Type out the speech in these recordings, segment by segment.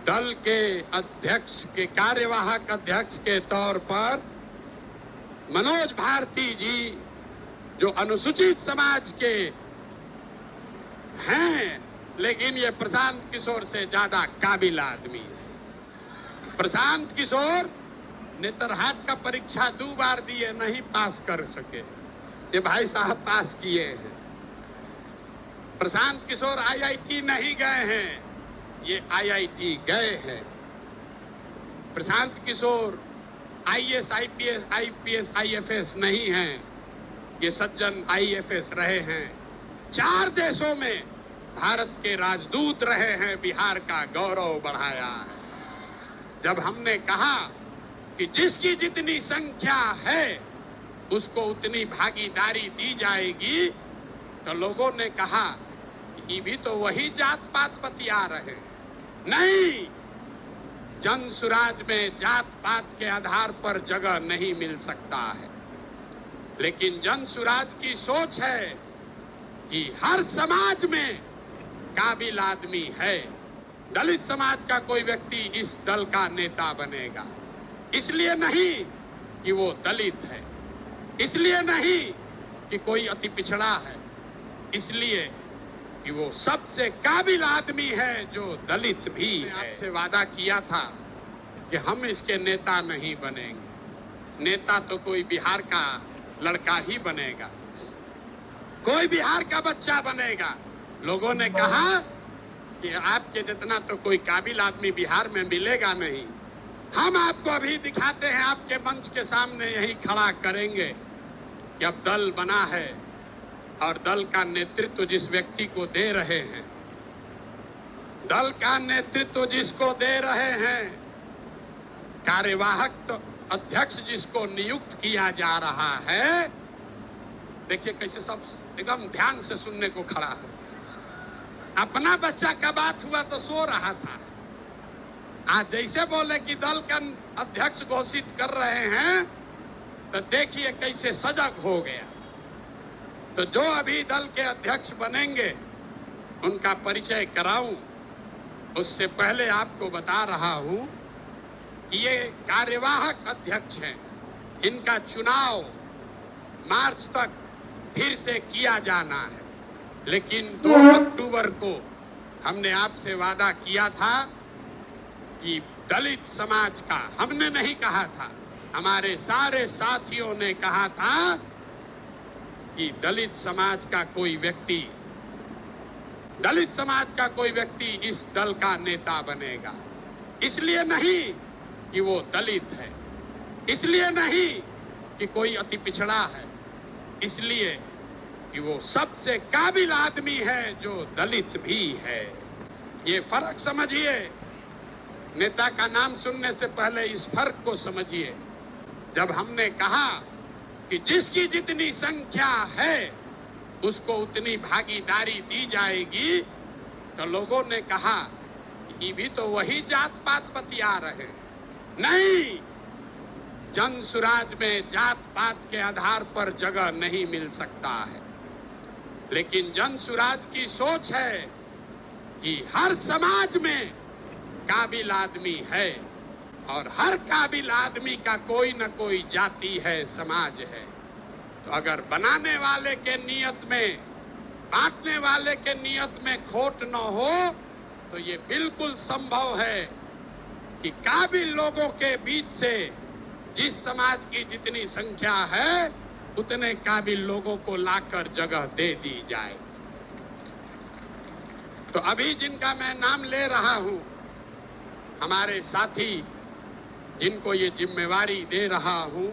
दल के अध्यक्ष के कार्यवाहक अध्यक्ष के तौर पर मनोज भारती जी जो अनुसूचित समाज के हैं, लेकिन ये प्रशांत किशोर से ज्यादा काबिल आदमी है। प्रशांत किशोर नेतरहाट का परीक्षा 2 बार दिए, नहीं पास कर सके। ये भाई साहब पास किए हैं। प्रशांत किशोर आईआईटी नहीं गए हैं, ये आईआईटी गए हैं। Prashant Kishor IAS, IPS, IFS नहीं हैं, ये सज्जन आईएफएस रहे हैं। 4 देशों में भारत के राजदूत रहे हैं, बिहार का गौरव बढ़ाया है। जब हमने कहा कि जिसकी जितनी संख्या है उसको उतनी भागीदारी दी जाएगी, तो लोगों ने कहा कि भी तो वही जात पात बतिया रहे। नहीं, जन सुराज में जात पात के आधार पर जगह नहीं मिल सकता है, लेकिन जन सुराज की सोच है कि हर समाज में काबिल आदमी है। दलित समाज का कोई व्यक्ति इस दल का नेता बनेगा, इसलिए नहीं कि वो दलित है, इसलिए नहीं कि कोई अति पिछड़ा है, इसलिए कि वो सबसे काबिल आदमी है जो दलित भी है। आपसे वादा किया था कि हम इसके नेता नहीं बनेंगे। नेता तो कोई बिहार का लड़का ही बनेगा, कोई बिहार का बच्चा बनेगा। लोगों ने कहा कि आपके जितना तो कोई काबिल आदमी बिहार में मिलेगा नहीं। हम आपको अभी दिखाते हैं, आपके मंच के सामने यही खड़ा करेंगे कि अब दल बना है और दल का नेतृत्व जिस व्यक्ति को दे रहे हैं, दल का नेतृत्व जिसको दे रहे हैं, कार्यवाहक अध्यक्ष जिसको नियुक्त किया जा रहा है, देखिए कैसे सब एकदम ध्यान से सुनने को खड़ा है। अपना बच्चा का बात हुआ तो सो रहा था, आज जैसे बोले कि दल का अध्यक्ष घोषित कर रहे हैं तो देखिए कैसे सजग हो गया। तो जो अभी दल के अध्यक्ष बनेंगे उनका परिचय कराऊं, उससे पहले आपको बता रहा हूं कि ये कार्यवाहक अध्यक्ष हैं। इनका चुनाव मार्च तक फिर से किया जाना है, लेकिन 2 अक्टूबर को हमने आपसे वादा किया था कि दलित समाज का, हमने नहीं कहा था, हमारे सारे साथियों ने कहा था कि दलित समाज का कोई व्यक्ति इस दल का नेता बनेगा। इसलिए नहीं कि वो दलित है, इसलिए नहीं कि कोई अति पिछड़ा है, इसलिए कि वो सबसे काबिल आदमी है जो दलित भी है। ये फर्क समझिए। नेता का नाम सुनने से पहले इस फर्क को समझिए। जब हमने कहा कि जिसकी जितनी संख्या है उसको उतनी भागीदारी दी जाएगी, तो लोगों ने कहा कि भी तो वही जात पात बतिया रहे। नहीं, जन सुराज में जात पात के आधार पर जगह नहीं मिल सकता है, लेकिन जन सुराज की सोच है कि हर समाज में काबिल आदमी है और हर काबिल आदमी का कोई न कोई जाति है, समाज है। तो अगर बनाने वाले के नियत में, बांटने वाले के नियत में खोट न हो, तो ये बिल्कुल संभव है कि काबिल लोगों के बीच से जिस समाज की जितनी संख्या है उतने काबिल लोगों को लाकर जगह दे दी जाए। तो अभी जिनका मैं नाम ले रहा हूं, हमारे साथी जिनको ये जिम्मेवारी दे रहा हूं,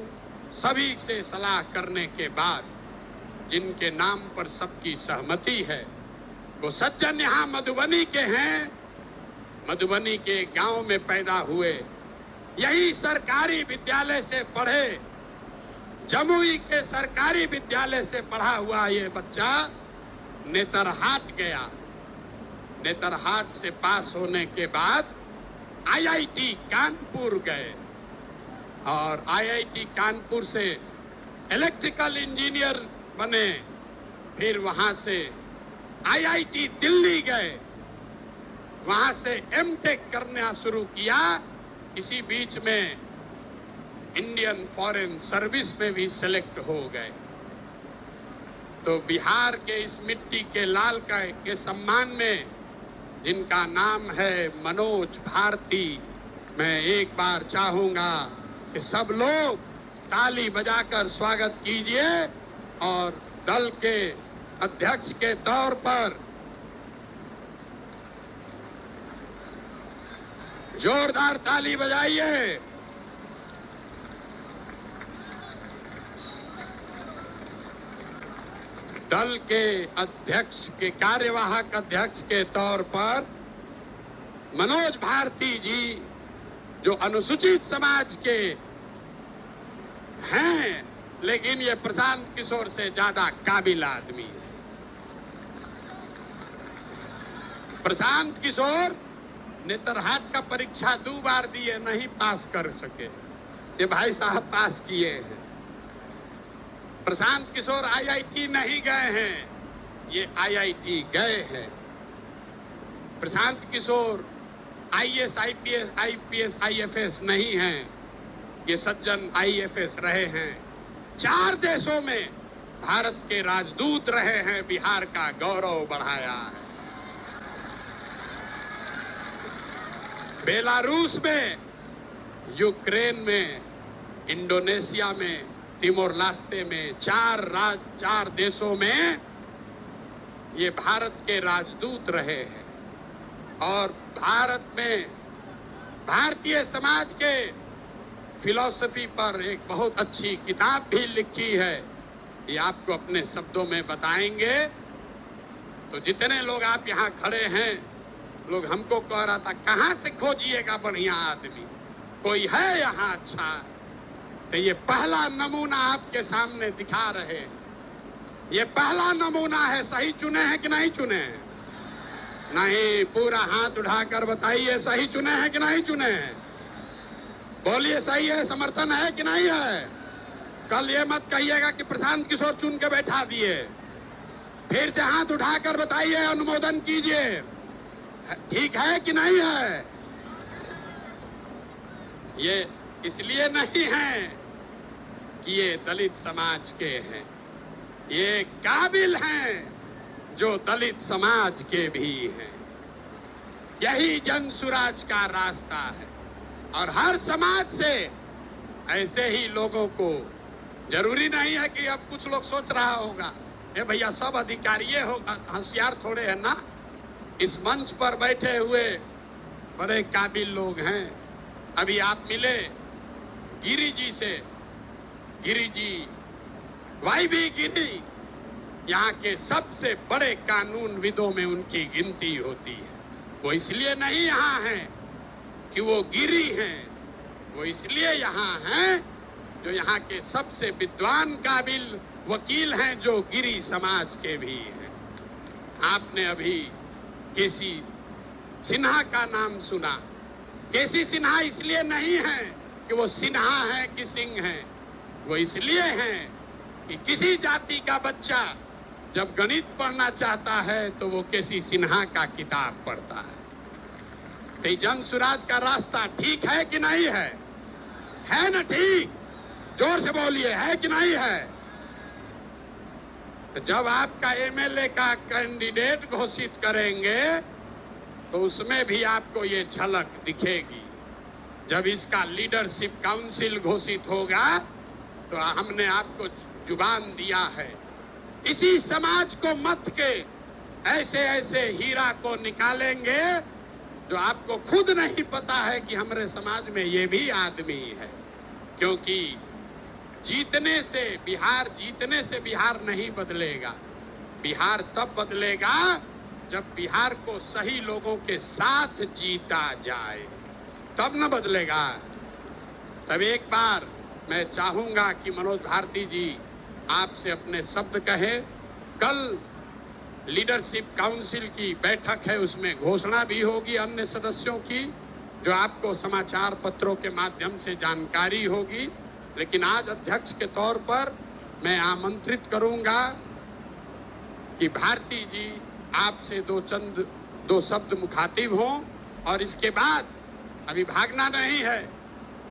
सभी से सलाह करने के बाद जिनके नाम पर सबकी सहमति है, वो सज्जन यहाँ मधुबनी के हैं, मधुबनी के गांव में पैदा हुए, यही सरकारी विद्यालय से पढ़े, जमुई के सरकारी विद्यालय से पढ़ा हुआ ये बच्चा नेतरहाट गया। नेतरहाट से पास होने के बाद आईआईटी कानपुर गए और आईआईटी कानपुर से इलेक्ट्रिकल इंजीनियर बने। फिर वहां से आईआईटी दिल्ली गए वहां से एमटेक करना शुरू किया। इसी बीच में इंडियन फॉरेन सर्विस में भी सेलेक्ट हो गए। तो बिहार के इस मिट्टी के लाल के सम्मान में, जिनका नाम है मनोज भारती, मैं एक बार चाहूंगा कि सब लोग ताली बजाकर स्वागत कीजिए और दल के अध्यक्ष के तौर पर जोरदार ताली बजाइए। दल के अध्यक्ष के कार्यवाहक अध्यक्ष के तौर पर मनोज भारती जी, जो अनुसूचित समाज के हैं, लेकिन ये प्रशांत किशोर से ज्यादा काबिल आदमी है। प्रशांत किशोर नेतरहाट का परीक्षा 2 बार दिए, नहीं पास कर सके। ये भाई साहब पास किए हैं। प्रशांत किशोर आईआईटी नहीं गए हैं, ये आईआईटी गए हैं। Prashant Kishor IAS, IPS, IFS नहीं हैं, ये सज्जन आईएफएस रहे हैं। 4 देशों में भारत के राजदूत रहे हैं, बिहार का गौरव बढ़ाया है। बेलारूस में, यूक्रेन में, इंडोनेशिया में, तिमोर लास्ते में, 4 देशों में ये भारत के राजदूत रहे हैं। और भारत में भारतीय समाज के फिलॉसफी पर एक बहुत अच्छी किताब भी लिखी है, ये आपको अपने शब्दों में बताएंगे। तो जितने लोग आप यहाँ खड़े हैं, लोग हमको कह रहा था कहाँ से खोजिएगा बढ़िया आदमी, कोई है यहाँ अच्छा? तो ये पहला नमूना आपके सामने दिखा रहे हैं। ये पहला नमूना है। सही चुने हैं कि नहीं चुने हैं? नहीं, पूरा हाथ उठाकर बताइए, सही चुने हैं कि नहीं चुने हैं? बोलिए सही है, समर्थन है कि नहीं है? कल ये मत कहिएगा कि प्रशांत किशोर चुन के बैठा दिए। फिर से हाथ उठाकर बताइए, अनुमोदन कीजिए, ठीक है कि नहीं है? ये इसलिए नहीं है कि ये दलित समाज के हैं, ये काबिल हैं जो दलित समाज के भी हैं। यही जन सुराज का रास्ता है। और हर समाज से ऐसे ही लोगों को, जरूरी नहीं है कि अब कुछ लोग सोच रहा होगा ये भैया सब अधिकारी होगा, होशियार थोड़े है ना। इस मंच पर बैठे हुए बड़े काबिल लोग हैं। अभी आप मिले गिरी जी से, गिरी जी, वाईबी गिरी, यहाँ के सबसे बड़े कानूनविदों में उनकी गिनती होती है। वो इसलिए नहीं यहाँ हैं कि वो गिरी हैं, वो इसलिए यहाँ हैं जो यहाँ के सबसे विद्वान काबिल वकील हैं, जो गिरी समाज के भी हैं। आपने अभी केसी सिन्हा का नाम सुना। केसी सिन्हा इसलिए नहीं है कि वो सिन्हा है कि सिंह है, वो इसलिए हैं कि किसी जाति का बच्चा जब गणित पढ़ना चाहता है तो वो केसी सिन्हा का किताब पढ़ता है। तो जन सुराज का रास्ता ठीक है कि नहीं है? है ना ठीक? जोर से बोलिए, है कि नहीं है? तो जब आपका एमएलए का कैंडिडेट घोषित करेंगे तो उसमें भी आपको ये झलक दिखेगी। जब इसका लीडरशिप काउंसिल घोषित होगा तो हमने आपको जुबान दिया है, इसी समाज को मत के ऐसे ऐसे हीरा को निकालेंगे जो आपको खुद नहीं पता है कि हमारे समाज में ये भी आदमी है। क्योंकि जीतने से बिहार नहीं बदलेगा। बिहार तब बदलेगा जब बिहार को सही लोगों के साथ जीता जाए, तब न बदलेगा। तब एक बार मैं चाहूंगा कि मनोज भारती जी आपसे अपने शब्द कहें। कल लीडरशिप काउंसिल की बैठक है, उसमें घोषणा भी होगी अन्य सदस्यों की, जो आपको समाचार पत्रों के माध्यम से जानकारी होगी। लेकिन आज अध्यक्ष के तौर पर मैं आमंत्रित करूंगा कि भारती जी आपसे दो चंद दो शब्द मुखातिब हों और इसके बाद अभी भागना नहीं है।